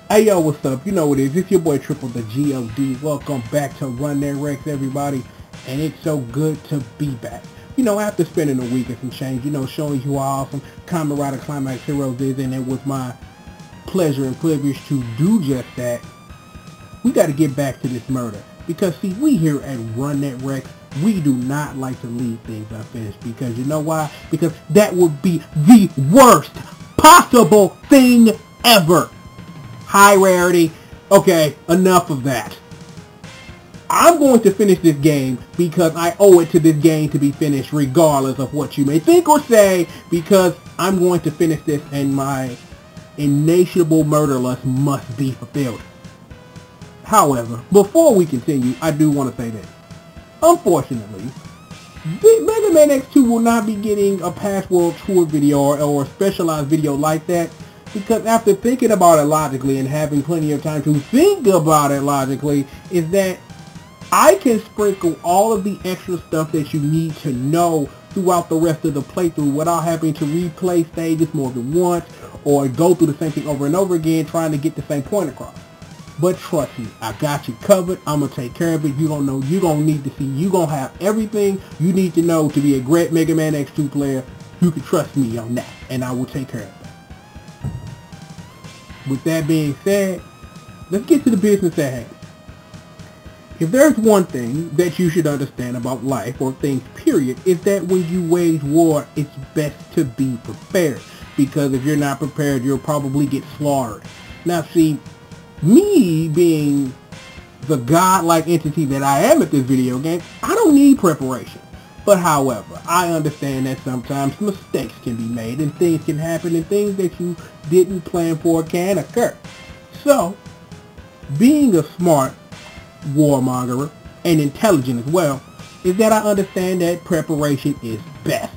Hey yo, what's up? You know what it is. It's your boy Triple the G.O.D. Welcome back to Run That ReXXX, everybody. And it's so good to be back. You know, after spending a week and some change, showing you how awesome Kamen Rider Climax Heroes is, and it was my pleasure and privilege to do just that. We got to get back to this murder. Because, see, we here at Run That ReXXX, we do not like to leave things unfinished. Because you know why? Because that would be the worst possible thing ever. High rarity. Okay, enough of that. I'm going to finish this game because I owe it to this game to be finished regardless of what you may think or say, because I'm going to finish this and my insatiable murder lust must be fulfilled. However, before we continue, I do want to say this. Unfortunately, Mega Man X2 will not be getting a Past World Tour video or a specialized video like that, because after thinking about it logically and having plenty of time to think about it logically, is that I can sprinkle all of the extra stuff that you need to know throughout the rest of the playthrough without having to replay stages more than once or go through the same thing over and over again trying to get the same point across. But trust me, I got you covered. I'm going to take care of it. You're going to need to see. You're going to have everything you need to know to be a great Mega Man X2 player. You can trust me on that, and I will take care of it. With that being said, let's get to the business at hand. If there's one thing that you should understand about life or things period, is that when you wage war, it's best to be prepared. Because if you're not prepared, you'll probably get slaughtered. Now see, me being the godlike entity that I am at this video game, I don't need preparation. But however, I understand that sometimes mistakes can be made and things can happen and things that you didn't plan for can occur. So, being a smart warmonger and intelligent as well, is that I understand that preparation is best.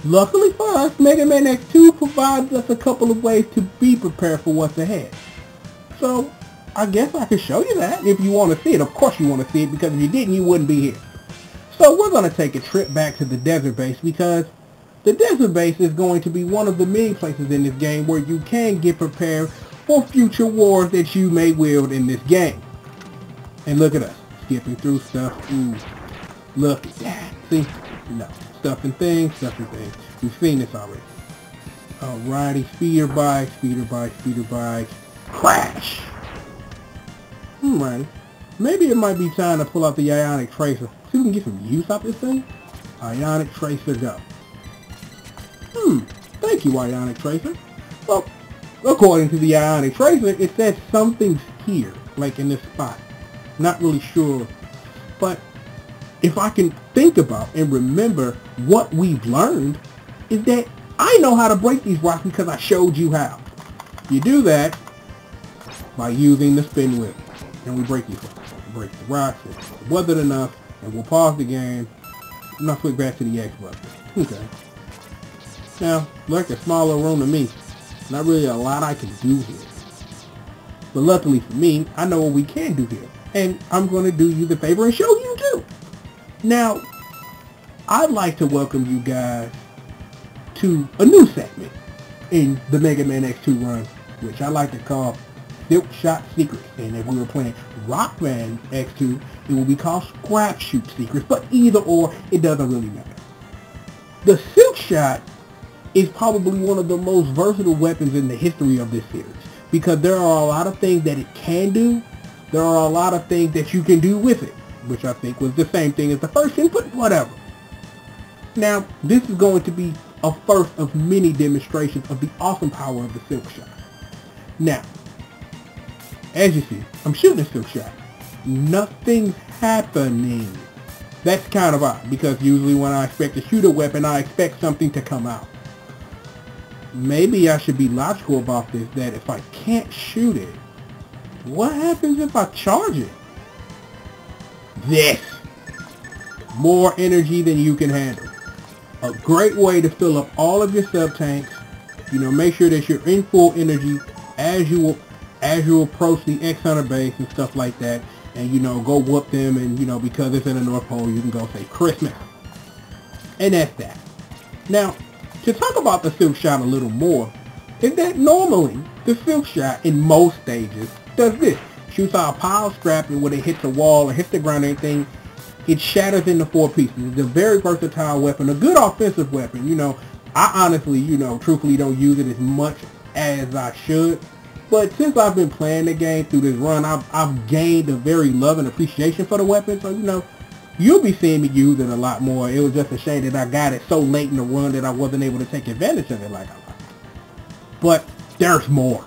Luckily for us, Mega Man X2 provides us a couple of ways to be prepared for what's ahead. So, I guess I can show you that if you want to see it. Of course you want to see it, because if you didn't, you wouldn't be here. So we're going to take a trip back to the desert base, because the desert base is going to be one of the many places in this game where you can get prepared for future wars that you may wield in this game. And look at us, skipping through stuff. Ooh, look at that. See? No. Stuff and things. You've seen this already. Alrighty, speeder bikes. Crash! Alrighty. Maybe it might be time to pull out the Ionic Tracer. See if we can get some use out of this thing. Ionic Tracer go. Thank you, Ionic Tracer. Well, according to the Ionic Tracer, it says something's here, like in this spot. Not really sure, but if I can think about and remember what we've learned, is that I know how to break these rocks because I showed you how. You do that by using the spin wheel, and we break these rocks. Break the rocks, it's weathered enough, and we'll pause the game, and I'll flick back to the X button. Okay. Now, like a smaller room to me, not really a lot I can do here. But luckily for me, I know what we can do here, and I'm going to do you the favor and show you too. Now, I'd like to welcome you guys to a new segment in the Mega Man X2 run, which I like to call Silk Shot Secrets. And if we were playing Rock Band X2, it would be called Scrap Shoot Secrets, but either or, it doesn't really matter. The Silk Shot is probably one of the most versatile weapons in the history of this series, because there are a lot of things that it can do, there are a lot of things that you can do with it, which I think was the same thing as the first input, whatever. Now, this is going to be a first of many demonstrations of the awesome power of the Silk Shot. Now, as you see, I'm shooting a Silk Shot. Nothing's happening. That's kind of odd, because usually when I expect to shoot a weapon, I expect something to come out. Maybe I should be logical about this, that if I can't shoot it, what happens if I charge it? This. More energy than you can handle. A great way to fill up all of your sub-tanks. Make sure that you're in full energy as you approach the X-Hunter base and stuff like that. And, go whoop them, and, because it's in the North Pole, you can go say Christmas. And that's that. Now, to talk about the Silk Shot a little more, is that normally the silk shot in most stages does this. Shoots out a pile of scrap, and when it hits a wall or hits the ground or anything, it shatters into 4 pieces. It's a very versatile weapon, a good offensive weapon. You know, I honestly, truthfully don't use it as much as I should. But since I've been playing the game through this run, I've gained a very love and appreciation for the weapon. So, you'll be seeing me use it a lot more. It was just a shame that I got it so late in the run that I wasn't able to take advantage of it like I like. But there's more.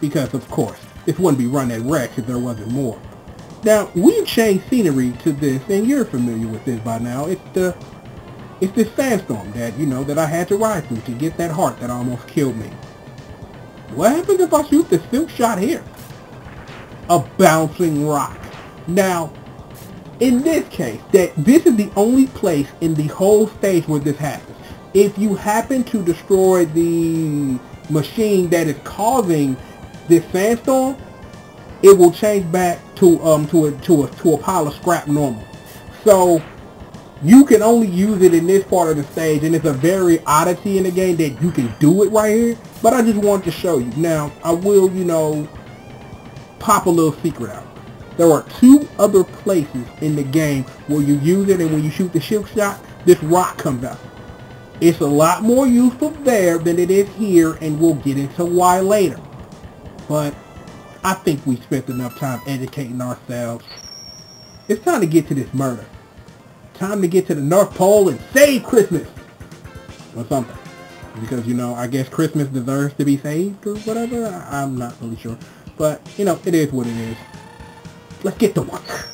Because, of course, this wouldn't be run at Rex if there wasn't more. Now, we've changed scenery to this, and you're familiar with this by now. It's this sandstorm that, that I had to ride through to get that heart that almost killed me. What happens if I shoot the silk shot here? A bouncing rock. Now, in this case, this is the only place in the whole stage where this happens. If you happen to destroy the machine that is causing this sandstorm, it will change back to a pile of scrap normal. So you can only use it in this part of the stage, and it's a very oddity in the game that you can do it right here. But I just wanted to show you. Now, I will, pop a little secret out. There are 2 other places in the game where you use it, and when you shoot the silk shot, this rock comes out. It's a lot more useful there than it is here, and we'll get into why later. But I think we spent enough time educating ourselves. It's time to get to this murder. Time to get to the North Pole and save Christmas. Or something. Because, I guess Christmas deserves to be saved or whatever. I'm not really sure. But, it is what it is. Let's get to work.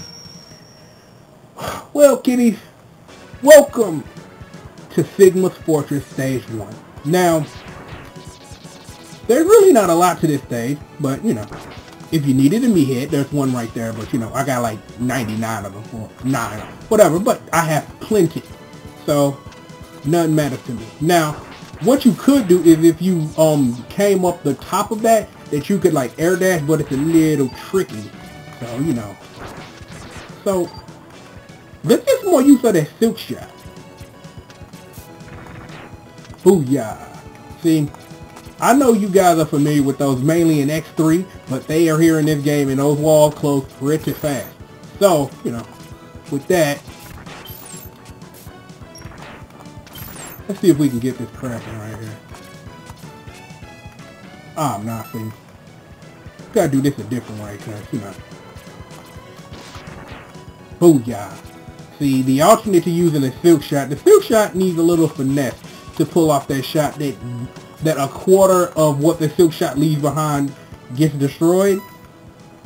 Well, kiddies, welcome to Sigma's Fortress Stage 1. Now, there's really not a lot to this stage, but, if you needed a meat head, there's one right there, but, I got like 99 of them, or 9, whatever, but I have plenty, so nothing matters to me. Now, what you could do is if you came up the top of that you could like air dash, but it's a little tricky, so, so let's get some more use of that silk shot. Booyah. See, I know you guys are familiar with those mainly in X3, but they are here in this game and those walls close pretty fast. So, with that, let's see if we can get this cracking right here. Nah, see. Gotta do this a different way, cause, booyah. See, the alternate to using a silk shot, the silk shot needs a little finesse to pull off that shot that a quarter of what the silk shot leaves behind gets destroyed.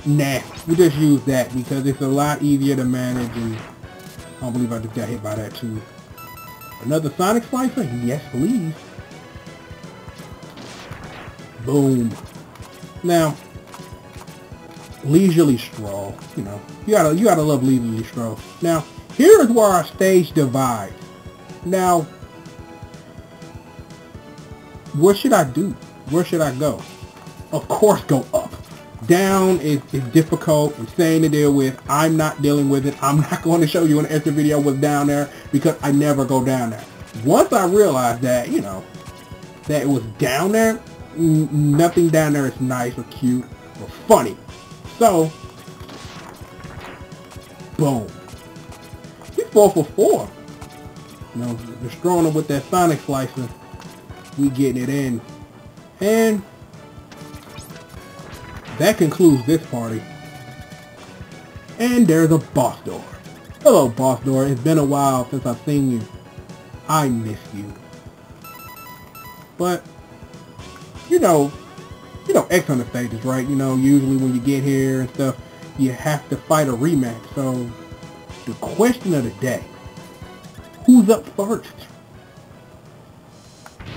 Nah, we just use that because it's a lot easier to manage, and I don't believe I just got hit by that too. Another sonic slicer? Yes, please. Boom. Now, leisurely stroll. You gotta love leisurely stroll. Now, here is where our stage divides. Now, what should I do? Where should I go? Of course, go up. Down is difficult, insane to deal with. I'm not dealing with it. I'm not going to show you in the extra video what's down there because I never go down there. Once I realized that, that it was down there, nothing down there is nice or cute or funny. So, boom. He's 4 for 4. Destroying him with that sonic slicer. We getting it in. And that concludes this party. And there's a boss door. Hello, boss door. It's been a while since I've seen you. I miss you. But, X on the stages, right? Usually when you get here and stuff, you have to fight a rematch. So, the question of the day, who's up first?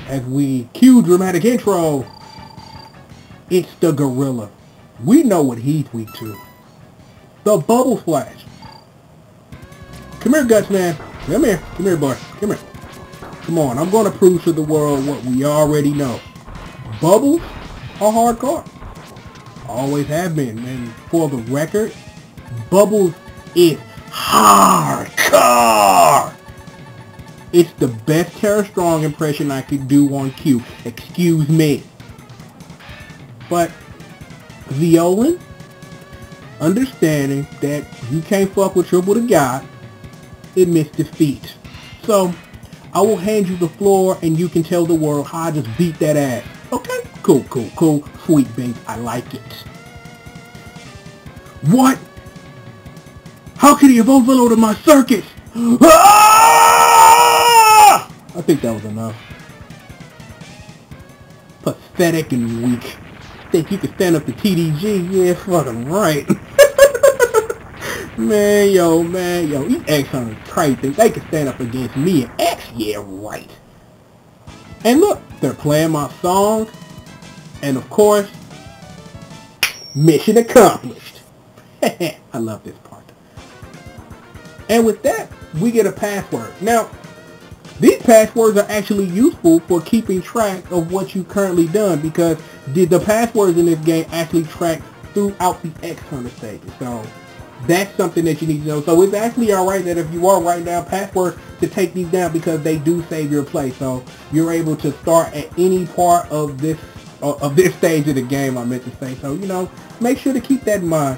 As we cue dramatic intro, it's the gorilla. We know what he's weak to. The bubble splash. Come here, Guts Man. Come here. Come here, boy. Come here. Come on. I'm going to prove to the world what we already know. Bubbles are hardcore. Always have been. And for the record, Bubbles is hardcore. It's the best Terra Strong impression I could do on cue. Excuse me. But Violan, understanding that you can't fuck with Triple the God, admits defeat. So, I will hand you the floor and you can tell the world how I just beat that ass. Okay? Cool, cool, cool. Sweet bait. I like it. What? How could he have overloaded my circuits? Ah! I think that was enough. Pathetic and weak. Think you can stand up to TDG? Yeah, fucking right. Man, yo, these X-Hunters crazy. Think they can stand up against me and X? Yeah, right. And look, they're playing my song. And of course, mission accomplished. I love this part. And with that, we get a password. Now, these passwords are actually useful for keeping track of what you've currently done, because the passwords in this game actually track throughout the X-Hunter stages. So that's something that you need to know. So it's actually alright that if you are writing down passwords to take these down, because they do save your play. So you're able to start at any part of this stage of the game, I meant to say. So, you know, make sure to keep that in mind.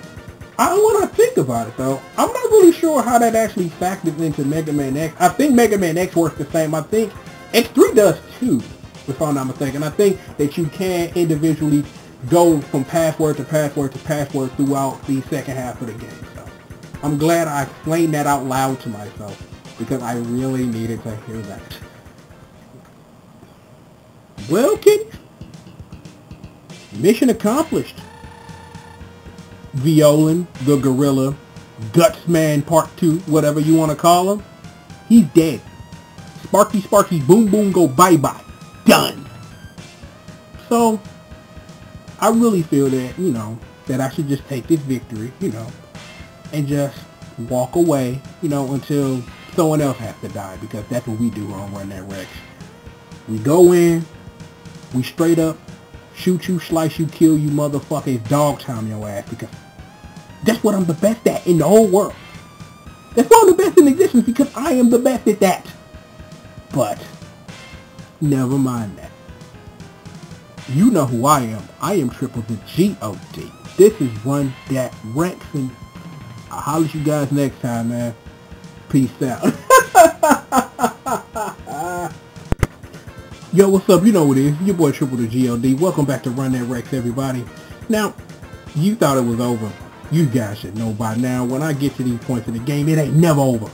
I want to think about it, though. I'm not really sure how that actually factors into Mega Man X. I think Mega Man X works the same. I think X3 does too, if I'm not mistaken. I think that you can individually go from password to password to password throughout the second half of the game. So I'm glad I explained that out loud to myself, because I really needed to hear that. Well, kid, mission accomplished. Violan, the Gorilla, Gutsman Part 2, whatever you want to call him, he's dead. Sparky, Sparky, boom, boom, go bye-bye. Done. So, I really feel that, you know, that I should just take this victory, you know, and just walk away, you know, until someone else has to die, because that's what we do on Run That Rex. We go in, we straight up shoot you, slice you, kill you, motherfucker. It's dog time your ass, because that's what I'm the best at in the whole world. That's why I'm the best in existence, because I am the best at that. But never mind that. You know who I am. I am Triple the G.O.D. This is Run Dat Rex, and I'll holler at you guys next time, man. Peace out. Yo, what's up? You know what it is. Your boy Triple the G.O.D. Welcome back to Run That Rex, everybody. Now, you thought it was over. You guys should know by now, when I get to these points in the game, it ain't never over.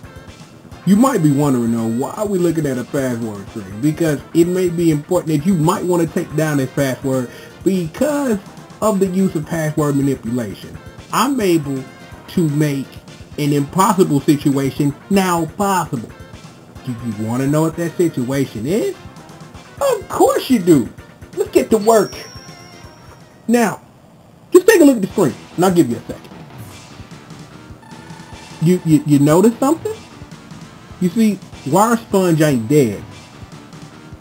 You might be wondering, though, why are we looking at a password screen? Because it may be important that you might want to take down this password because of the use of password manipulation. I'm able to make an impossible situation now possible. Do you want to know what that situation is? Of course you do. Let's get to work. Now, just take a look at the screen, and I'll give you a second. You notice something? You see, Wire Sponge ain't dead,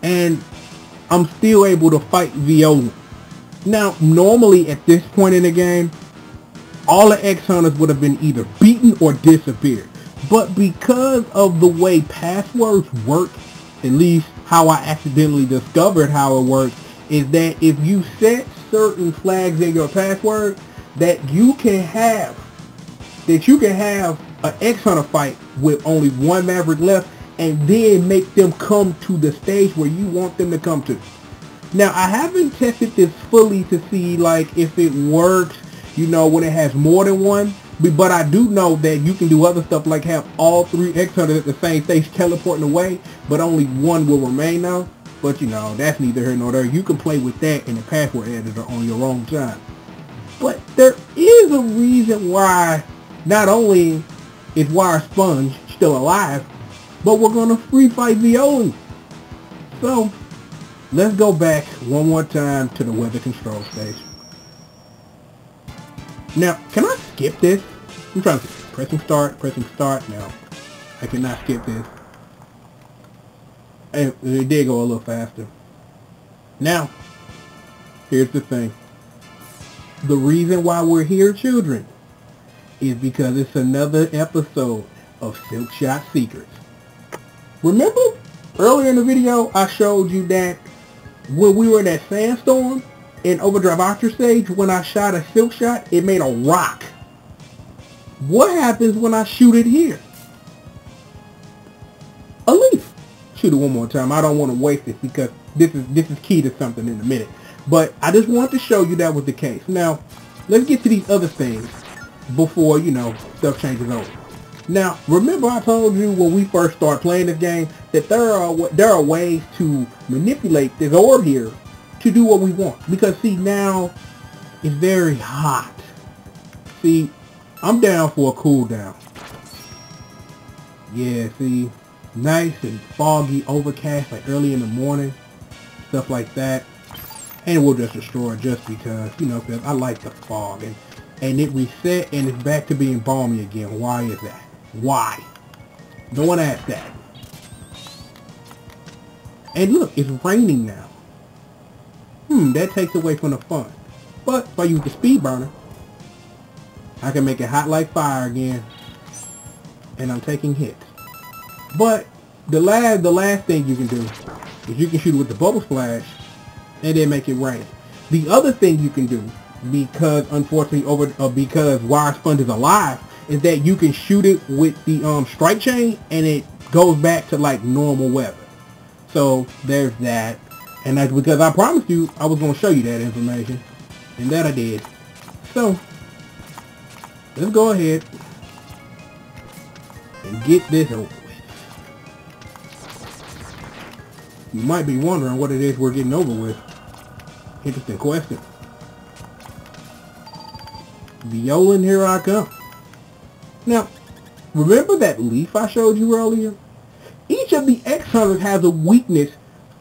and I'm still able to fight Viola. Now, normally at this point in the game, all the X-Hunters would have been either beaten or disappeared. But because of the way passwords work, at least how I accidentally discovered how it works, is that if you set certain flags in your password, that you can have an X-Hunter fight with only one Maverick left, and then make them come to the stage where you want them to come to. Now, I haven't tested this fully to see like if it works, you know, when it has more than one, but I do know that you can do other stuff like have all three X-Hunters at the same stage teleporting away, but only one will remain now. But you know, that's neither here nor there. You can play with that in the password editor on your own time. But there is a reason why not only is Wire Sponge still alive, but we're going to free fight Viola. So, let's go back one more time to the weather control stage. Now, can I skip this? I'm trying to pressing start. Now, I cannot skip this. And it did go a little faster. Now, here's the thing. The reason why we're here, children, is because it's another episode of Silk Shot Secrets. Remember earlier in the video I showed you that when we were in that sandstorm in Overdrive Ultra Stage, when I shot a silk shot, it made a rock. What happens when I shoot it here? A leaf. Shoot it one more time. I don't want to waste it because this is key to something in a minute. But I just wanted to show you that was the case. Now, let's get to these other things before, you know, stuff changes over. Now, remember I told you when we first started playing this game that there are ways to manipulate this orb here to do what we want. Because see, now it's very hot. See, I'm down for a cooldown. Yeah, see, nice and foggy, overcast, like early in the morning, stuff like that. And we'll just destroy it just because, you know, because I like the fog. And it reset and it's back to being balmy again. Why is that? Why? No one asked that. And look, it's raining now. That takes away from the fun. But if I use the speed burner, I can make it hot like fire again. And I'm taking hits. But the last thing you can do is you can shoot it with the bubble splash and then make it rain. The other thing you can do, because unfortunately because Wire Sponge is alive, is that you can shoot it with the strike chain and it goes back to like normal weather. So there's that. And that's because I promised you I was going to show you that information. And that I did. So let's go ahead and get this over with. You might be wondering what it is we're getting over with. Interesting question. Violan, here I come. Now, remember that leaf I showed you earlier? Each of the X Hunters has a weakness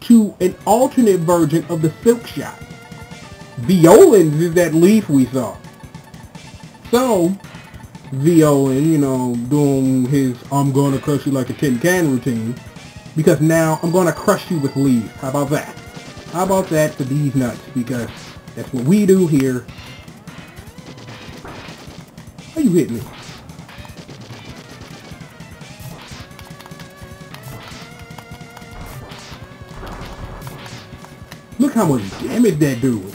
to an alternate version of the silk shot. Violan's is that leaf we saw. So, Violan, you know, doing his I'm gonna crush you like a tin can routine, because now I'm gonna crush you with leaves. How about that? How about that for these nuts? Because that's what we do here. How you hit me? Look how much damage that dude.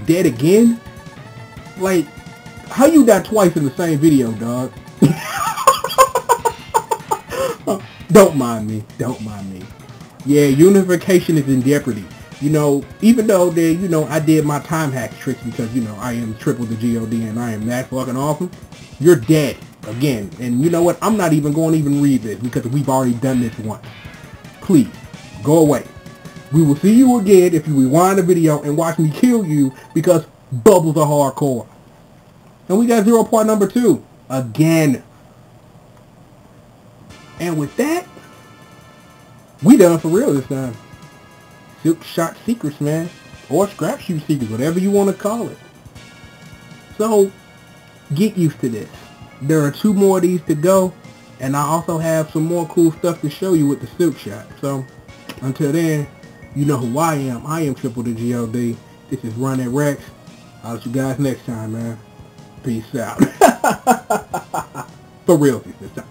Dead again? Like, how you died twice in the same video, dog? Don't mind me. Don't mind me. Yeah, unification is in jeopardy. You know, even though they, you know, I did my time hack tricks because, you know, I am triple the G.O.D. and I am that fucking awesome. You're dead. Again. And you know what? I'm not even going to even read this because we've already done this once. Please, go away. We will see you again if you rewind the video and watch me kill you because bubbles are hardcore. And we got 0 part number 2. Again. And with that, we done for real this time. Silk Shot Secrets, man. Or Scrap Shoot Secrets, whatever you want to call it. So, get used to this. There are 2 more of these to go. And I also have some more cool stuff to show you with the Silk Shot. So, until then, you know who I am. I am Triple the G.O.D. This is Dat ReXXX. I'll see you guys next time, man. Peace out. For real this time.